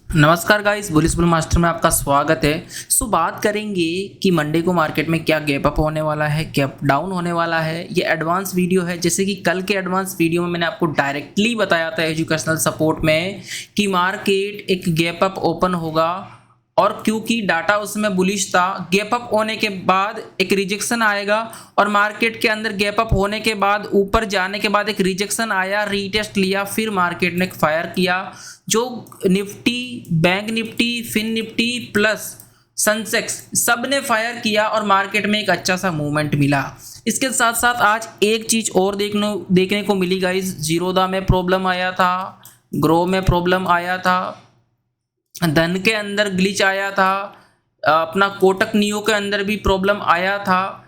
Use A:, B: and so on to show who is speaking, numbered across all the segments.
A: नमस्कार guys, bullish bull master में आपका स्वागत है। बात करेंगे कि मंडे को मार्केट में क्या गैप अप होने वाला है, गैप डाउन होने वाला है। ये एडवांस वीडियो है, जैसे कि कल के एडवांस वीडियो में मैंने आपको डायरेक्टली बताया था एजुकेशनल सपोर्ट में कि मार्केट एक गैप अप ओपन होगा, और क्योंकि डाटा उसमें बुलिश था, गैप अप होने के बाद एक रिजेक्शन आएगा और मार्केट के अंदर गैप अप होने के बाद ऊपर जाने के बाद एक रिजेक्शन आया, रीटेस्ट लिया, फिर मार्केट ने फायर किया। जो Nifty, bank Nifty, fin Nifty plus Sensex सब ने फायर किया और मार्केट में एक अच्छा सा मूवमेंट मिला। इसके साथ साथ आज एक चीज़ और देखने को मिली गाइस, जीरोधा में प्रॉब्लम आया था, ग्रो में प्रॉब्लम आया था, धन के अंदर ग्लिच आया था, अपना कोटक नियो के अंदर भी प्रॉब्लम आया था,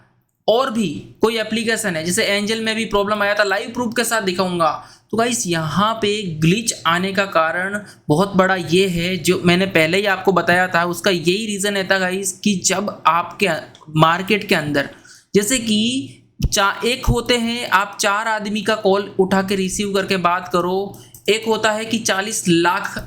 A: और भी कोई एप्लीकेशन है जैसे एंजल में भी प्रॉब्लम आया था। लाइव प्रूफ के साथ दिखाऊंगा। तो गाइस यहाँ पे ग्लिच आने का कारण बहुत बड़ा ये है, जो मैंने पहले ही आपको बताया था, उसका यही रीज़न है था गाइस कि जब आपके मार्केट के अंदर जैसे कि एक होते हैं, आप 4 आदमी का कॉल उठा के रिसीव करके बात करो, एक होता है कि 40 लाख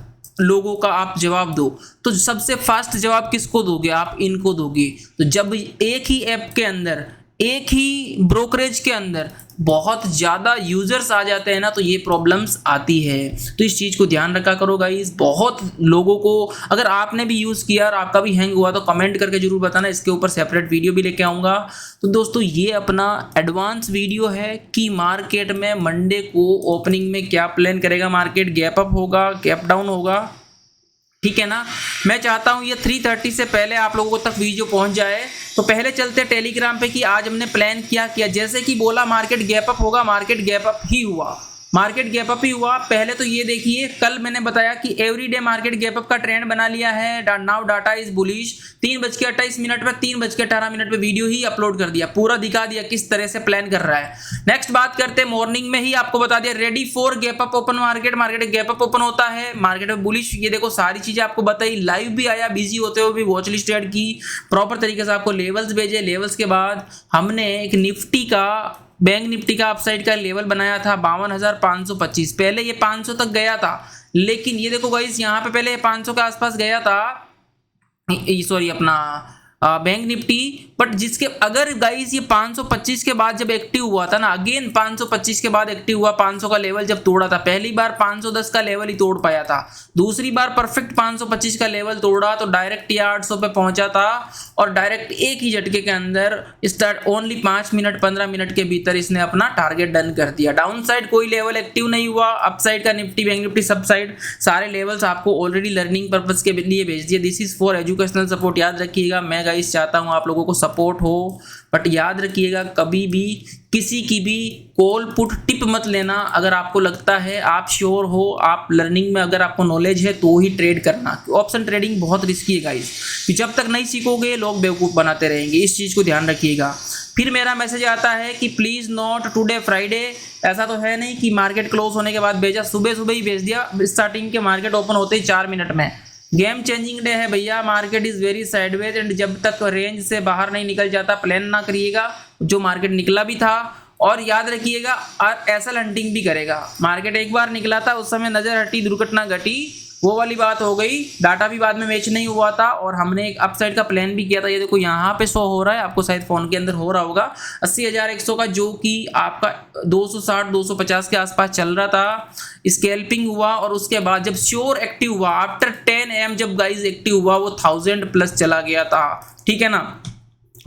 A: लोगों का आप जवाब दो, तो सबसे फास्ट जवाब किसको दोगे? आप इनको दोगे। तो जब एक ही ऐप के अंदर, एक ही ब्रोकरेज के अंदर बहुत ज़्यादा यूजर्स आ जाते हैं ना, तो ये प्रॉब्लम्स आती है। तो इस चीज़ को ध्यान रखा करो गाइस। बहुत लोगों को, अगर आपने भी यूज़ किया और आपका भी हैंग हुआ तो कमेंट करके जरूर बताना, इसके ऊपर सेपरेट वीडियो भी लेके आऊँगा। तो दोस्तों ये अपना एडवांस वीडियो है कि मार्केट में मंडे को ओपनिंग में क्या प्लान करेगा मार्केट, गैप अप होगा, गैप डाउन होगा, ठीक है ना। मैं चाहता हूं ये 3:30 से पहले आप लोगों तक वीडियो पहुंच जाए। तो पहले चलते टेलीग्राम पे कि आज हमने प्लान क्या किया। जैसे कि बोला मार्केट गैप अप होगा, मार्केट गैप अप ही हुआ, मार्केट गैप अप ही हुआ। पहले तो ये देखिए, कल मैंने बताया कि एवरीडे मार्केट गैप अप का ट्रेंड बना लिया है। Now data is bullish. 3:28 पे 3:18 पे वीडियो ही अपलोड कर दिया, पूरा दिखा दिया किस तरह से प्लान कर रहा है। नेक्स्ट बात करते हैं, मॉर्निंग में ही आपको बता दिया ready for gap up open market. Market gap up open होता है, मार्केट में बुलिश। ये देखो सारी चीजें आपको बताई, लाइव भी आया, बिजी होते हुए भी वॉच लिस्ट ऐड की, प्रॉपर तरीके से आपको लेवल्स भेजे। लेवल्स के बाद हमने एक निफ्टी का, बैंक निफ्टी का अपसाइड का लेवल बनाया था 52,525। पहले ये 500 तक गया था, लेकिन ये देखो गाइस यहाँ पे पहले 500 के आसपास गया था, सॉरी अपना बैंक निफ्टी। बट जिसके अगर गाइस ये 525 के बाद जब एक्टिव हुआ था ना, अगेन 525 के बाद एक्टिव हुआ, 500 का लेवल जब तोड़ा था, पहली बार 510 का लेवल ही तोड़ पाया था, दूसरी बार परफेक्ट 525 का लेवल तोड़ा तो डायरेक्ट ये 800 पे पहुंचा था, और डायरेक्ट एक ही झटके के अंदर स्टार्ट ओनली 5 मिनट 15 मिनट के भीतर इसने अपना टारगेट डन कर दिया। डाउन साइड कोई लेवल एक्टिव नहीं हुआ, अप साइड का निफ्टी, बैंक निफ्टी, सब साइड सारे लेवल्स आपको ऑलरेडी लर्निंग पर्पज के लिए भेज दिए। This is for educational support, याद रखिएगा। मैं गाइस चाहता हूं आप लोगों को सपोर्ट हो, बट याद रखिएगा कभी भी किसी की भी कॉल पुट टिप मत लेना। अगर आपको लगता है, आप श्योर हो, आप लर्निंग में अगर आपको नॉलेज है तो ही ट्रेड करना। ऑप्शन ट्रेडिंग बहुत रिस्की है गाइस, जब तक नहीं सीखोगे लोग बेवकूफ़ बनाते रहेंगे। इस चीज़ को ध्यान रखिएगा। फिर मेरा मैसेज आता है कि प्लीज़ नॉट टुडे फ्राइडे। ऐसा तो है नहीं कि मार्केट क्लोज होने के बाद भेजा, सुबह सुबह ही भेज दिया, स्टार्टिंग के मार्केट ओपन होते ही 4 मिनट में। गेम चेंजिंग डे है भैया, market is very sideways, and जब तक रेंज से बाहर नहीं निकल जाता प्लान ना करिएगा। जो मार्केट निकला भी था, और याद रखिएगा एसएल हंटिंग भी करेगा। मार्केट एक बार निकला था, उस समय नजर हटी, दुर्घटना घटी, वो वाली बात हो गई। डाटा भी बाद में मैच नहीं हुआ था, और हमने एक अपसाइड का प्लान भी किया था। ये देखो यहाँ पे शो हो रहा है, आपको शायद फोन के अंदर हो रहा होगा, 80,100 का, जो कि आपका 260 250 के आसपास चल रहा था। स्कैल्पिंग हुआ, और उसके बाद जब श्योर एक्टिव हुआ आफ्टर 10 AM, जब गाइज एक्टिव हुआ, वो 1000 प्लस चला गया था, ठीक है ना।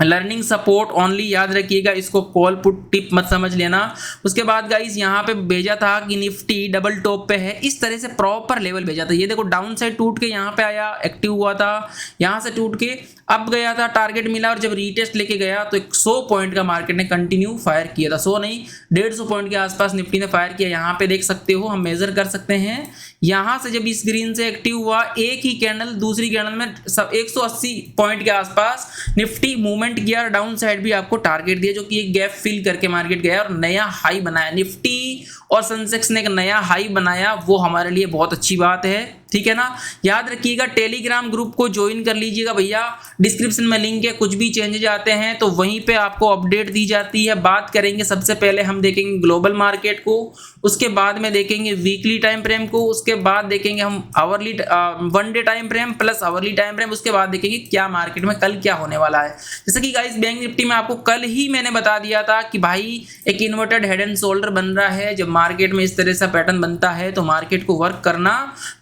A: लर्निंग सपोर्ट ओनली, याद रखिएगा, इसको कॉल पुट टिप मत समझ लेना। उसके बाद गाइस यहाँ पे भेजा था कि निफ्टी डबल टॉप पे है, इस तरह से प्रॉपर लेवल भेजा था। ये देखो डाउन साइड टूट के यहाँ पे आया, एक्टिव हुआ था, यहाँ से टूट के अब गया था, टारगेट मिला, और जब रीटेस्ट लेके गया तो 100 पॉइंट का मार्केट ने कंटिन्यू फायर किया था। 100 नहीं, 150 पॉइंट के आसपास निफ्टी ने फायर किया। यहाँ पे देख सकते हो, हम मेजर कर सकते हैं। यहाँ से जब इस ग्रीन से एक्टिव हुआ, एक ही कैंडल, दूसरी कैंडल में सब 180 पॉइंट के आसपास निफ्टी मूवमेंट किया, डाउन साइड भी आपको टारगेट दिया, जो कि एक गैप फिल करके मार्केट गया और नया हाई बनाया। निफ्टी और सेंसेक्स ने एक नया हाई बनाया, वो हमारे लिए बहुत अच्छी बात है। ठीक है ना। याद रखिएगा टेलीग्राम ग्रुप को ज्वाइन कर लीजिएगा भैया, डिस्क्रिप्शन में लिंक है, कुछ भी चेंजेज आते हैं तो वहीं पे आपको अपडेट दी जाती है। बात करेंगे सबसे पहले हम देखेंगे ग्लोबल मार्केट को, उसके बाद में देखेंगे वीकली टाइम फ्रेम को, उसके बाद देखेंगे हम hourly 1 day time frame plus hourly time frame, उसके बाद देखेंगे क्या मार्केट में कल क्या होने वाला है। जैसे कि गाइस बैंक निफ्टी में आपको कल ही मैंने बता दिया था कि भाई एक इन्वर्टेड हेड एंड शोल्डर बन रहा है। जब मार्केट में इस तरह से पैटर्न बनता है तो मार्केट को वर्क करना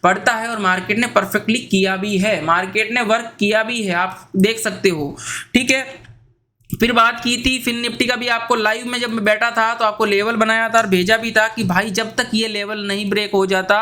A: पड़ता है और मार्केट ने परफेक्टली किया भी है, मार्केट ने वर्क किया भी है, आप देख सकते हो, ठीक है। फिर बात की थी फिन निफ्टी का भी, आपको लाइव में जब मैं बैठा था तो आपको लेवल बनाया था और भेजा भी था कि भाई जब तक ये लेवल नहीं ब्रेक हो जाता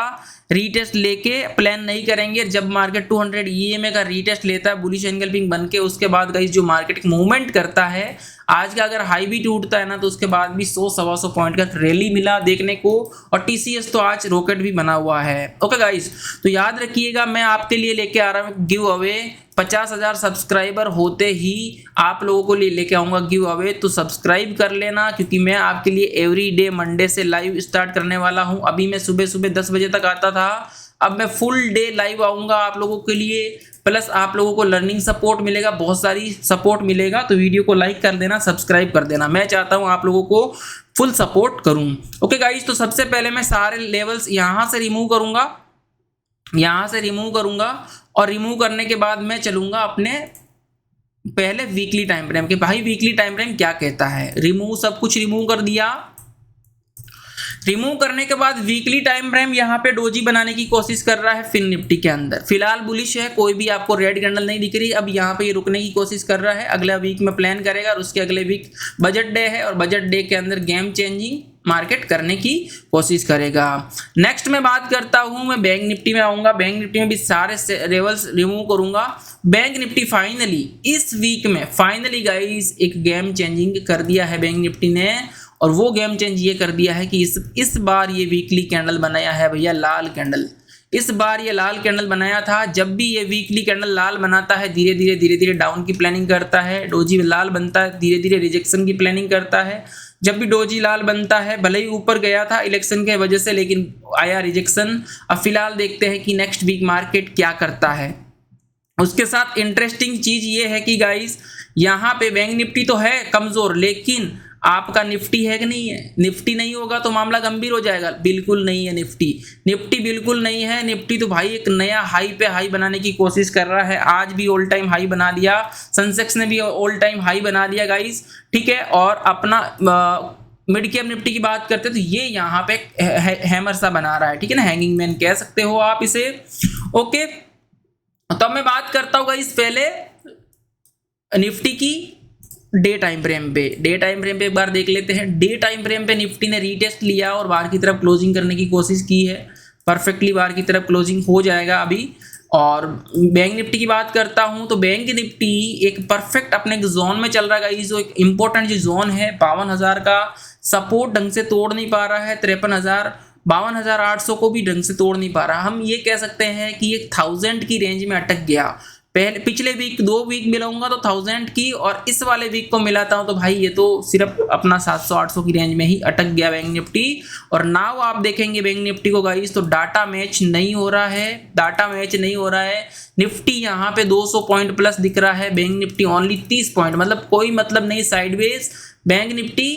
A: रीटेस्ट लेके प्लान नहीं करेंगे। जब मार्केट 200 EMA का रीटेस्ट लेता है बुलिश एंगल्फिंग बन के, उसके बाद गाइस जो मार्केट मूवमेंट करता है, आज का अगर हाई भी टूटता है ना तो उसके बाद भी 100-125 पॉइंट का रैली मिला देखने को, और TCS तो आज रॉकेट भी बना हुआ है। ओके गाइस, तो याद रखिएगा मैं आपके लिए लेके आ रहा हूँ गिव अवे, 50,000 सब्सक्राइबर होते ही आप लोगों को लेके आऊँगा गिव अवे, तो सब्सक्राइब कर लेना क्योंकि मैं आपके लिए एवरी डे मंडे से लाइव स्टार्ट करने वाला हूँ। अभी मैं सुबह सुबह 10 बजे तक आता था, अब मैं फुल डे लाइव आऊँगा आप लोगों के लिए, प्लस आप लोगों को लर्निंग सपोर्ट मिलेगा, बहुत सारी सपोर्ट मिलेगा। तो वीडियो को लाइक कर देना, सब्सक्राइब कर देना, मैं चाहता हूँ आप लोगों को फुल सपोर्ट करूँ। ओके गाइस, तो सबसे पहले मैं सारे लेवल्स यहाँ से रिमूव करूँगा, यहाँ से रिमूव करूँगा, और रिमूव करने के बाद मैं चलूँगा अपने पहले वीकली टाइम फ्रेम के। भाई वीकली टाइम फ्रेम क्या कहता है, रिमूव, सब कुछ रिमूव कर दिया। रिमूव करने के बाद वीकली टाइम फ्रेम यहाँ पे डोजी बनाने की कोशिश कर रहा है फिन निफ्टी के अंदर, फिलहाल बुलिश है, कोई भी आपको रेड कैंडल नहीं दिख रही। अब यहाँ पे ये रुकने की कोशिश कर रहा है, अगला वीक में प्लान करेगा और उसके अगले वीक बजट डे है और बजट डे के अंदर गेम चेंजिंग मार्केट करने की कोशिश करेगा। नेक्स्ट मैं बात करता हूँ, मैं बैंक निफ्टी में आऊँगा, बैंक निफ्टी में भी सारे लेवल्स रिमूव करूँगा। बैंक निफ्टी फाइनली इस वीक में फाइनली गाइस एक गेम चेंजिंग कर दिया है बैंक निफ्टी ने, और वो गेम चेंज ये कर दिया है कि इस बार ये वीकली कैंडल बनाया है भैया, लाल कैंडल। इस बार ये लाल कैंडल बनाया था। जब भी ये वीकली कैंडल लाल बनाता है धीरे धीरे डाउन की प्लानिंग करता है, डोजी लाल बनता है धीरे धीरे रिजेक्शन की प्लानिंग करता है। जब भी डोजी लाल बनता है, भले ही ऊपर गया था इलेक्शन के वजह से लेकिन आया रिजेक्शन। अब फिलहाल देखते हैं कि नेक्स्ट वीक मार्केट क्या करता है। उसके साथ इंटरेस्टिंग चीज ये है कि गाइस यहाँ पे बैंक निफ्टी तो है कमजोर, लेकिन आपका निफ्टी है कि नहीं है। निफ्टी नहीं होगा तो मामला गंभीर हो जाएगा, बिल्कुल नहीं है निफ्टी, निफ्टी बिल्कुल नहीं है। निफ्टी तो भाई एक नया हाई पे हाई बनाने की कोशिश कर रहा है, आज भी ऑल टाइम हाई बना दिया, सेंसेक्स ने भी ऑल टाइम हाई बना दिया गाइस, ठीक है। और अपना मिड कैप निफ्टी की बात करते हैं तो ये यहाँ पे हैमर सा बना रहा है, ठीक है ना, हैंगिंग मैन कह सकते हो आप इसे। ओके, तो मैं बात करता हूँ गाइस पहले निफ्टी की डे टाइम फ्रेम पे। डे टाइम फ्रेम पे एक बार देख लेते हैं। डे टाइम फ्रेम पे निफ्टी ने रीटेस्ट लिया और बाहर की तरफ क्लोजिंग करने की कोशिश की है, परफेक्टली बाहर की तरफ क्लोजिंग हो जाएगा अभी। और बैंक निफ्टी की बात करता हूं तो बैंक निफ्टी एक परफेक्ट अपने जोन में चल रहा है। जो एक इंपॉर्टेंट जो जोन है 52,000 का सपोर्ट ढंग से तोड़ नहीं पा रहा है, 53,000 52,800 को भी ढंग से तोड़ नहीं पा रहा। हम ये कह सकते हैं कि ये 1000 की रेंज में अटक गया। पहले पिछले वीक 2 वीक मिलाऊंगा तो 1000 की, और इस वाले वीक को मिलाता हूं तो भाई ये तो सिर्फ अपना 700-800 की रेंज में ही अटक गया बैंक निफ्टी। और नाउ आप देखेंगे बैंक निफ्टी को गाइस तो डाटा मैच नहीं हो रहा है, डाटा मैच नहीं हो रहा है। निफ्टी यहाँ पे 200 पॉइंट प्लस दिख रहा है, बैंक निफ्टी ओनली 30 पॉइंट, मतलब कोई मतलब नहीं, साइडवेज। बैंक निफ्टी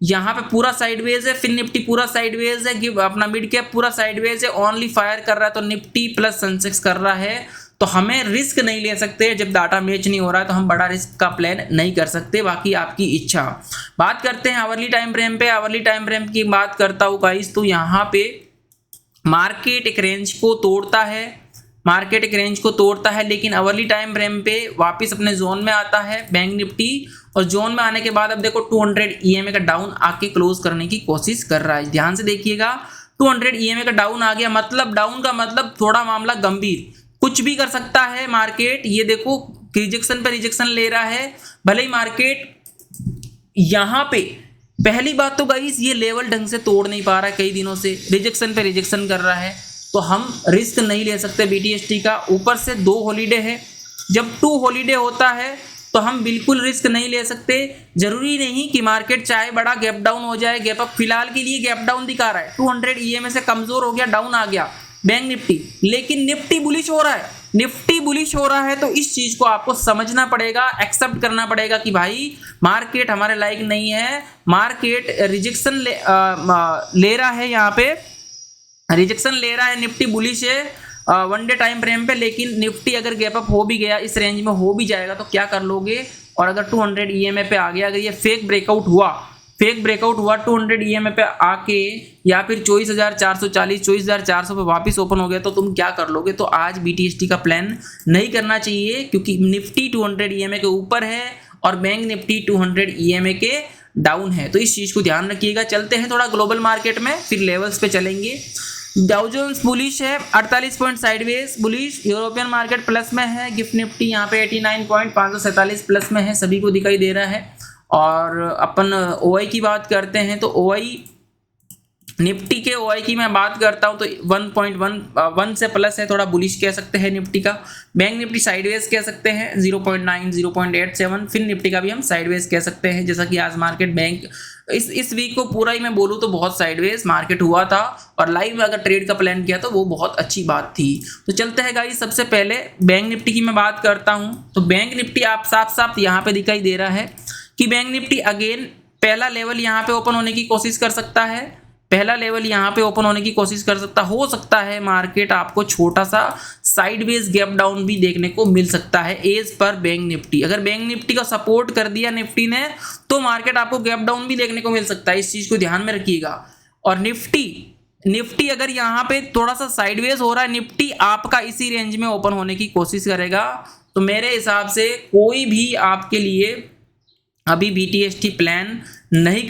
A: यहाँ पे पूरा साइडवेज है, फिर निफ्टी पूरा साइडवेज है, अपना मिड कैप पूरा साइडवेज है, ओनली फायर कर रहा है तो निफ्टी प्लस सेंसेक्स कर रहा है। तो हमें रिस्क नहीं ले सकते, जब डाटा मैच नहीं हो रहा है तो हम बड़ा रिस्क का प्लान नहीं कर सकते, बाकी आपकी इच्छा। बात करते हैं आवरली टाइम फ्रेम पे। आवरली टाइम फ्रेम की बात करता हूँ गाइस तो यहाँ पे मार्केट एक रेंज को तोड़ता है, मार्केट एक रेंज को तोड़ता है, लेकिन आवरली टाइम फ्रेम पे वापस अपने जोन में आता है बैंक निफ्टी। और जोन में आने के बाद अब देखो 200 EMA का डाउन आके क्लोज करने की कोशिश कर रहा है। ध्यान से देखिएगा 200 EMA का डाउन आ गया, मतलब डाउन का मतलब थोड़ा मामला गंभीर, कुछ भी कर सकता है मार्केट। ये देखो रिजेक्शन पे रिजेक्शन ले रहा है, भले ही मार्केट यहाँ पे पहली बात तो गाइस ये लेवल ढंग से तोड़ नहीं पा रहा है, कई दिनों से रिजेक्शन पे रिजेक्शन कर रहा है, तो हम रिस्क नहीं ले सकते BTST का। ऊपर से 2 हॉलीडे है, जब 2 हॉलीडे होता है तो हम बिल्कुल रिस्क नहीं ले सकते। जरूरी नहीं कि मार्केट चाहे बड़ा गैप डाउन हो जाए, गैप अप फिलहाल के लिए गैप डाउन दिखा रहा है, 200 EMA से कमजोर हो गया, डाउन आ गया, बैंक निफ्टी, लेकिन निफ्टी बुलिश हो रहा है, निफ्टी बुलिश हो रहा है, तो इस चीज को आपको समझना पड़ेगा, एक्सेप्ट करना पड़ेगा कि भाई मार्केट हमारे लायक नहीं है, मार्केट रिजेक्शन ले रहा है, यहाँ पे रिजेक्शन ले रहा है, निफ्टी बुलिश है वन डे टाइम फ्रेम पे, लेकिन निफ्टी अगर गैप अप हो भी गया, इस रेंज में हो भी जाएगा तो क्या कर लोगे, और अगर 200 ईएमए पे आ गया, अगर ये फेक ब्रेकआउट हुआ 200 ईएमए पे आके, या फिर 24,440 24,400 पे वापस ओपन हो गया, तो तुम क्या कर लोगे। तो आज बीटीएसटी का प्लान नहीं करना चाहिए, क्योंकि निफ्टी 200 ईएमए के ऊपर है और बैंक निफ्टी 200 ईएमए के डाउन है, तो इस चीज को ध्यान रखिएगा। चलते हैं थोड़ा ग्लोबल मार्केट में, फिर लेवल्स पे चलेंगे। डाउ जोन्स बुलिश है 48 point sideways bullish, European market plus में है, गिफ्ट निफ्टी यहाँ पे 89.547 प्लस में है, सभी को दिखाई दे रहा है। और अपन ओआई की बात करते हैं, तो ओआई निफ्टी के ओआई की मैं बात करता हूं तो 1.1 से प्लस है, थोड़ा बुलिश कह सकते हैं निफ्टी का। बैंक निफ्टी साइडवेज कह सकते हैं 0.9 0.87, फिर निफ्टी का भी हम साइडवेज कह सकते हैं, जैसा कि आज मार्केट बैंक इस वीक को पूरा ही मैं बोलूँ तो बहुत साइडवेज मार्केट हुआ था, और लाइव में अगर ट्रेड का प्लान किया तो वो बहुत अच्छी बात थी। तो चलते हैं गाइस, सबसे पहले बैंक निफ्टी की मैं बात करता हूं, तो बैंक निफ्टी आप साफ साफ यहाँ पे दिखाई दे रहा है कि बैंक निफ्टी अगेन पहला लेवल यहाँ पे ओपन होने की कोशिश कर सकता है, पहला लेवल यहाँ पे ओपन होने की कोशिश कर सकता हो सकता है मार्केट आपको छोटा सा साइडवेज गैप डाउन भी देखने को मिल सकता है एज पर बैंक निफ्टी। अगर बैंक निफ्टी का सपोर्ट कर दिया निफ्टी ने, तो मार्केट आपको गैप डाउन भी देखने को मिल सकता है, इस चीज को ध्यान में रखिएगा। और निफ्टी अगर यहाँ पे थोड़ा सा साइडवेज हो रहा है, निफ्टी आपका इसी रेंज में ओपन होने की कोशिश करेगा, तो मेरे हिसाब से कोई भी आपके लिए अभी बीटीएसटी प्लान नहीं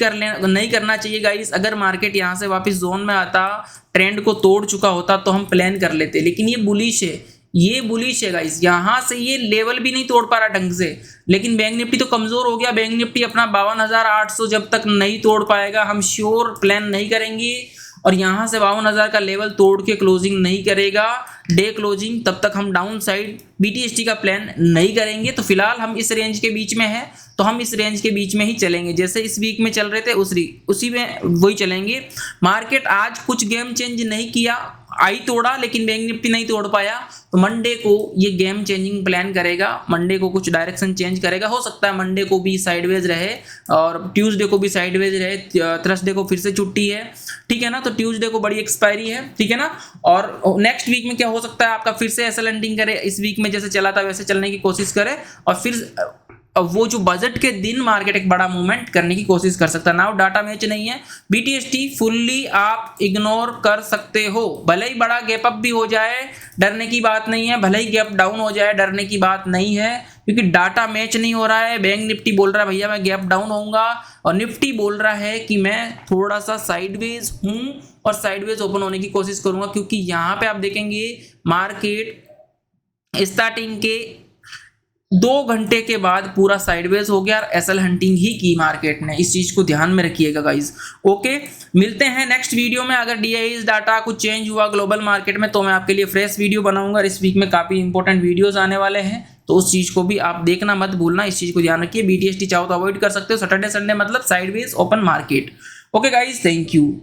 A: करना चाहिए गाइस। अगर मार्केट यहाँ से वापस जोन में आता, ट्रेंड को तोड़ चुका होता, तो हम प्लान कर लेते, लेकिन ये बुलिश है गाइस, यहाँ से ये लेवल भी नहीं तोड़ पा रहा ढंग से। लेकिन बैंक निफ्टी तो कमजोर हो गया, बैंक निफ्टी अपना 52,800 जब तक नहीं तोड़ पाएगा, हम श्योर प्लान नहीं करेंगे, और यहाँ से 52,000 का लेवल तोड़ के क्लोजिंग नहीं करेगा डे क्लोजिंग, तब तक हम डाउन साइड बीटीएसटी का प्लान नहीं करेंगे। तो फिलहाल हम इस रेंज के बीच में है, तो हम इस रेंज के बीच में ही चलेंगे, जैसे इस वीक में चल रहे थे उसी में वही चलेंगे। मार्केट आज कुछ गेम चेंज नहीं किया, आई तोड़ा, लेकिन बैंक निफ्टी नहीं तोड़ पाया, तो मंडे को ये गेम चेंजिंग प्लान करेगा, मंडे को कुछ डायरेक्शन चेंज करेगा, हो सकता है मंडे को भी साइडवेज रहे और ट्यूसडे को भी साइडवेज रहे, थर्सडे को फिर से छुट्टी है, ठीक है ना, तो ट्यूसडे को बड़ी एक्सपायरी है, ठीक है ना। और नेक्स्ट वीक में क्या हो सकता है, आपका फिर से ऐसा लैंडिंग करे, इस वीक में जैसे चला था वैसे चलने की कोशिश करे, और फिर वो जो बजट के दिन मार्केट एक बड़ा मूवमेंट करने की कोशिश कर सकता है। नाउ डाटा मैच नहीं है, बीटीएसटी फुल्ली आप इग्नोर कर सकते हो, भले ही बड़ा गैप अप भी हो जाए डरने की बात नहीं है, भले ही गैप डाउन हो जाए डरने की बात नहीं है, क्योंकि डाटा मैच नहीं हो रहा है। बैंक निफ्टी बोल रहा है भैया मैं गैप डाउन होऊंगा, और निफ्टी बोल रहा है कि मैं थोड़ा सा साइडवेज हूं और साइडवेज ओपन होने की कोशिश करूंगा, क्योंकि यहाँ पे आप देखेंगे मार्केट स्टार्टिंग के 2 घंटे के बाद पूरा साइडवेज हो गया और एसएल हंटिंग ही की मार्केट ने, इस चीज को ध्यान में रखिएगा गाइस। ओके, मिलते हैं नेक्स्ट वीडियो में। अगर डीआईएस डाटा कुछ चेंज हुआ ग्लोबल मार्केट में, तो मैं आपके लिए फ्रेश वीडियो बनाऊंगा। इस वीक में काफी इंपॉर्टेंट वीडियोस आने वाले हैं, तो उस चीज को भी आप देखना मत भूलना, इस चीज को ध्यान रखिए। बीटीएसटी चाहो तो अवॉइड कर सकते हो, सैटरडे संडे मतलब sideways open market. Okay guys, thank you.